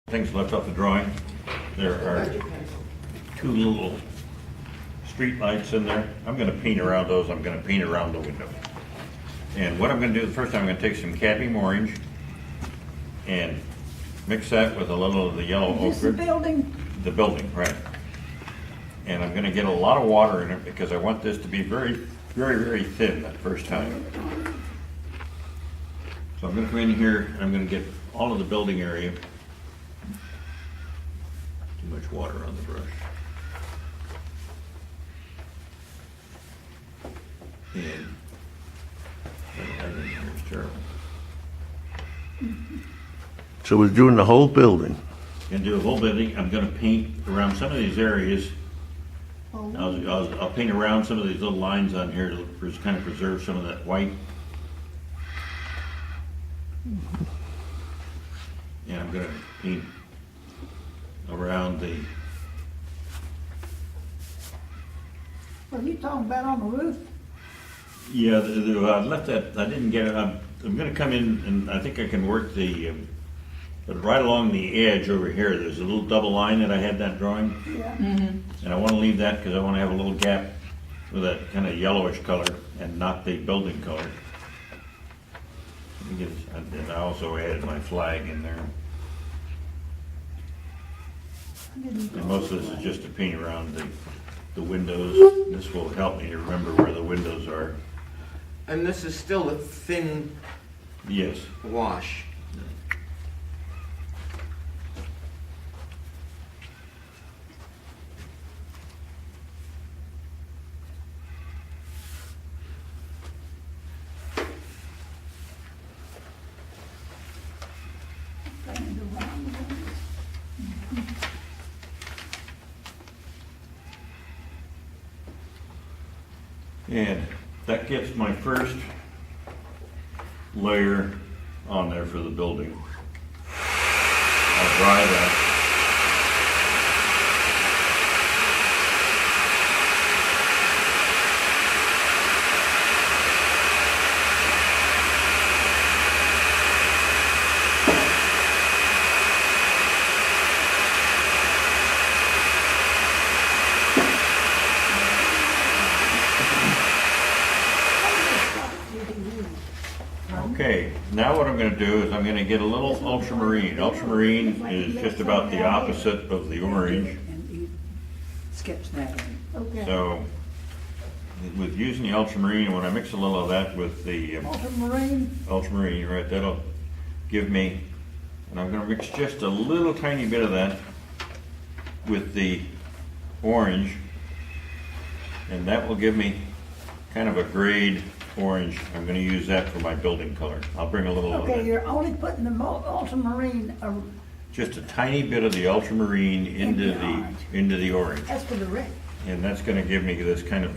Things left off the drawing. There are two little street lights in there. I'm gonna paint around those. I'm gonna paint around the window. And what I'm gonna do the first time, I'm gonna take some cadmium orange and mix that with a little of the yellow ochre. Is this the building? The building, right. And I'm gonna get a lot of water in it because I want this to be very, very, very thin that first time. So I'm gonna come in here and I'm gonna get all of the building area. Too much water on the brush. And everything here is terrible. So we're doing the whole building. Gonna do a whole building. I'm gonna paint around some of these areas. Oh, I'll paint around some of these little lines on here to kind of preserve some of that white. And I'm gonna paint around the, what are you talking about on the roof? yeah, I left that, I didn't get it. I'm gonna come in and I think I can work the, but right along the edge over here, there's a little double line that I had that drawing. Yeah. And I wanna leave that because I wanna have a little gap with that kind of yellowish color and not the building color. And I also added my flag in there. And most of this is just to paint around the windows. This will help me to remember where the windows are. And this is still a thin Yes. wash. And that gets my first layer on there for the building. I'll dry that. Okay, now what I'm going to do is I'm going to get a little ultramarine. Ultramarine is just about the opposite of the orange. And you sketch that in. Okay. So with using the ultramarine, when I mix a little of that with the Ultramarine, ultramarine, right, that'll give me, and I'm going to mix just a little tiny bit of that with the orange, and that will give me kind of a grade orange. I'm going to use that for my building color. I'll bring a little of okay, that. you're only putting the ultramarine, Just a tiny bit of the ultramarine Into the orange. into the orange. that's for the red. And that's going to give me this kind of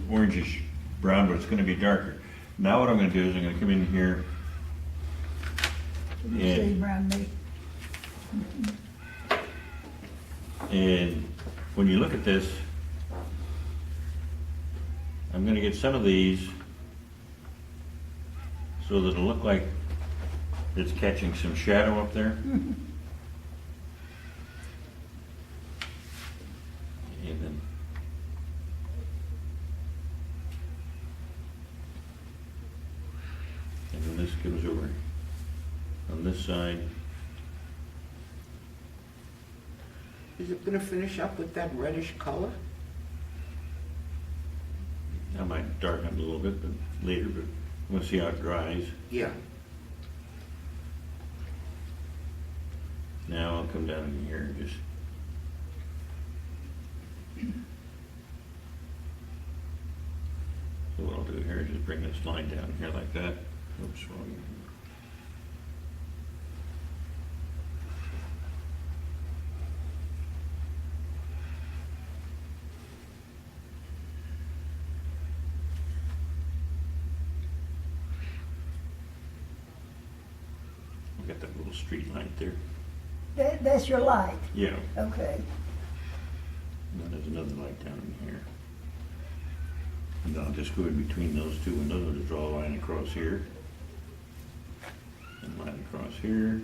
orangish brown, but it's going to be darker. Now what I'm going to do is I'm going to come in here You Yeah. say brown meat. and when you look at this, I'm going to get some of these so that it'll look like it's catching some shadow up there. And then this goes over on this side. Is it gonna finish up with that reddish color? I might darken it a little bit, but later, but we'll see how it dries. Yeah. Now I'll come down in here and just. So what I'll do here is just bring this line down here like that. Oops, wrong. Got that little street light there. That's your light, Yeah. okay. And then there's another light down in here. And I'll just go in between those two windows and just draw a line across here. And line across here.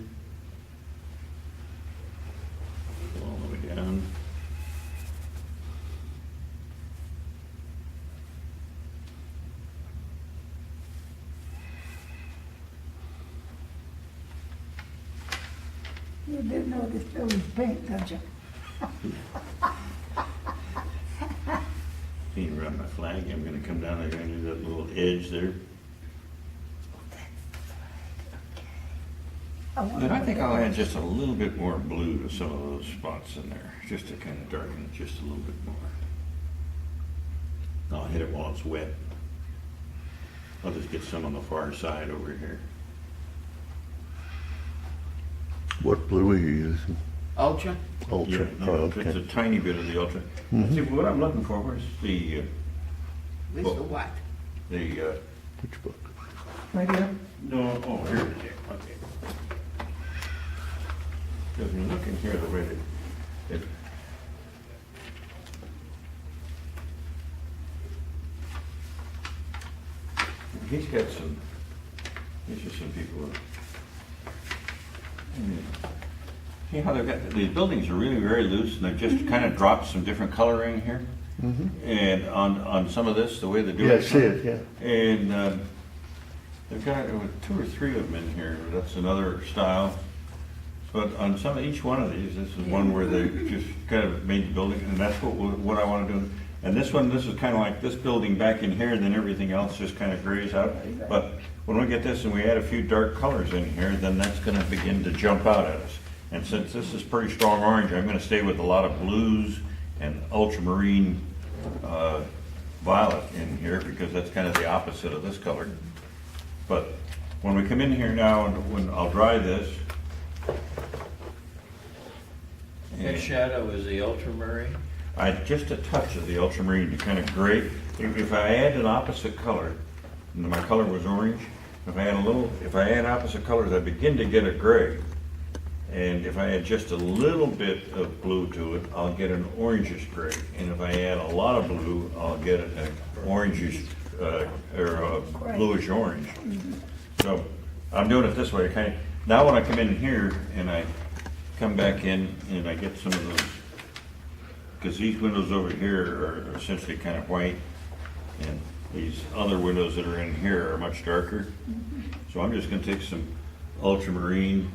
You do know this building's pink, don't you? See, around my flag, I'm gonna come down, I'm gonna do that little edge there. wonder And I what think that I'll add is. just a little bit more blue to some of those spots in there, just to kind of darken it just a little bit more. I'll hit it while it's wet. I'll just get some on the far side over here. What blue are you using? Ultra? Ultra? Yeah, Oh, Just a okay. tiny bit of the ultra. See, what I'm looking for, where's the, Where's the what? Which book? Right here. no, oh, here it is, okay. Because when you look in here, the way that it, he's got some, these are some people. See how they've got, these buildings are really very loose and they've just kind of dropped some different coloring here. And on some of this, the way they do Yeah, I it. see it, yeah. And they've got two or three of them in here. That's another style. But on some, each one of these, this is one where they just kind of made the building, and that's what I want to do. And this one, this is kind of like this building back in here, and then everything else just kind of grays out. But when we get this and we add a few dark colors in here, then that's going to begin to jump out at us. And since this is pretty strong orange, I'm going to stay with a lot of blues and ultramarine violet in here, because that's kind of the opposite of this color. But when we come in here now, and when I'll dry this. That shadow is the ultramarine? Just a touch of the ultramarine to kind of gray. If I add an opposite color, and my color was orange, if I add opposite colors, I begin to get a gray. And if I add just a little bit of blue to it, I'll get an orangish gray. And if I add a lot of blue, I'll get an orangish, or a bluish orange. So I'm doing it this way, kind of. Now when I come in here and I come back in and I get some of those, because these windows over here are essentially kind of white, and these other windows that are in here are much darker. So I'm just going to take some ultramarine.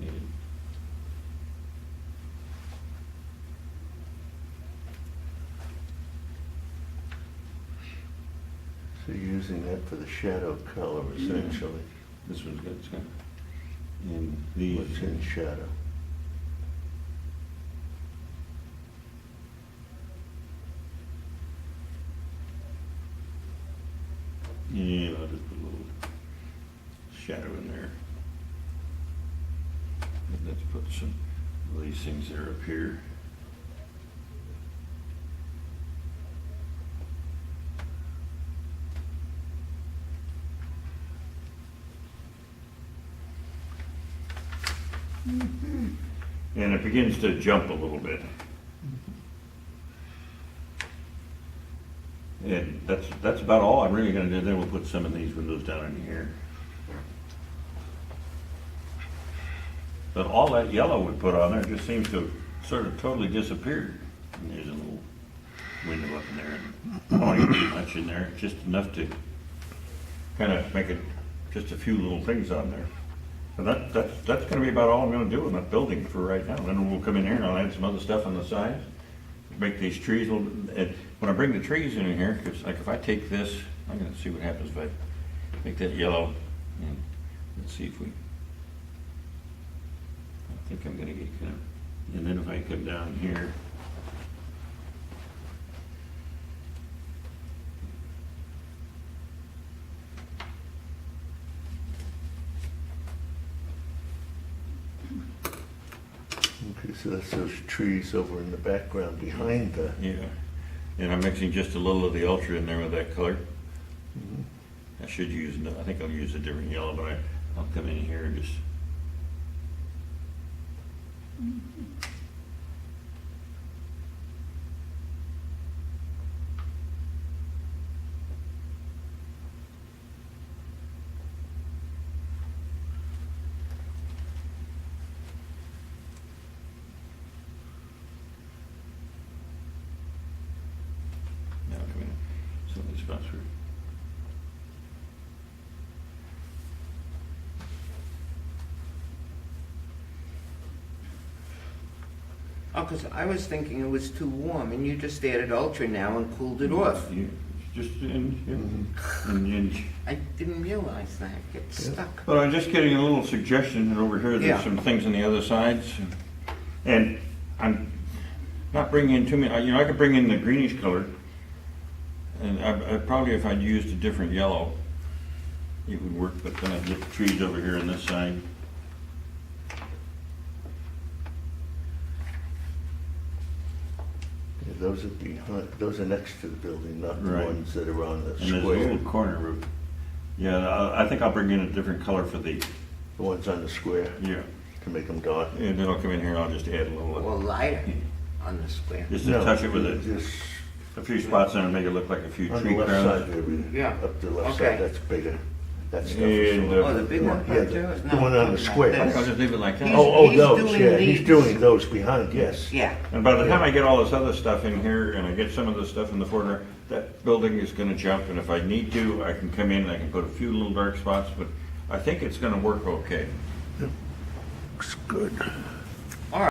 And So you're using that for the shadow color, essentially. this one's good, it's good. And these. What's in shadow? Yeah, I'll just put a little shadow in there. And let's put some of these things that are up here. And it begins to jump a little bit. And that's about all I'm really gonna do. Then we'll put some of these windows down in here. But all that yellow we put on there just seems to have sort of totally disappeared. And there's a little window up in there. I don't even do much in there, just enough to kind of make it just a few little things on there. And that's gonna be about all I'm gonna do in that building for right now. Then we'll come in here and I'll add some other stuff on the sides. Make these trees, and when I bring the trees in here, because like if I take this, I'm gonna see what happens if I make that yellow, and let's see if we, I think I'm gonna get kind of, and then if I come down here, Okay, so that's those trees over in the background behind the, yeah, and I'm mixing just a little of the ultra in there with that color. I should use, I think I'll use a different yellow, but I'll come in here and just. some of these spots here. Oh, 'cause I was thinking it was too warm, and you just added ultra now and cooled it off. Yeah, it's just in. I didn't realize that, get stuck. But I'm just getting a little suggestion, and over here, Yeah. there's some things on the other sides. And I'm not bringing in too many, I could bring in the greenish color. And I probably, if I'd used a different yellow, it would work, but then I'd get the trees over here on this side. Yeah, those are behind, those are next to the building, not the Right. ones that are on the And there's a square. little corner roof. Yeah, I think I'll bring in a different color for the, The ones on the square, yeah. to make them dark. And then I'll come in here and I'll just add a little, Or lighter on the square. just to No, touch it with just a few spots on it and make it look like a few on tree the left crowns. side there, Yeah. up the left Okay. side, that's bigger. That's And, definitely. Oh, the big one Yeah, right the- there? the one on the square. I think I'll just leave it like that. He's- Oh, he's those, doing yeah, he's these. doing those behind, yes. Yeah, And by the time I get all this other stuff in here and I get some of this stuff in the foreground, that building is gonna jump, and if I need to, I can come in and I can put a few little dark spots, but I think it's gonna work okay. Looks good.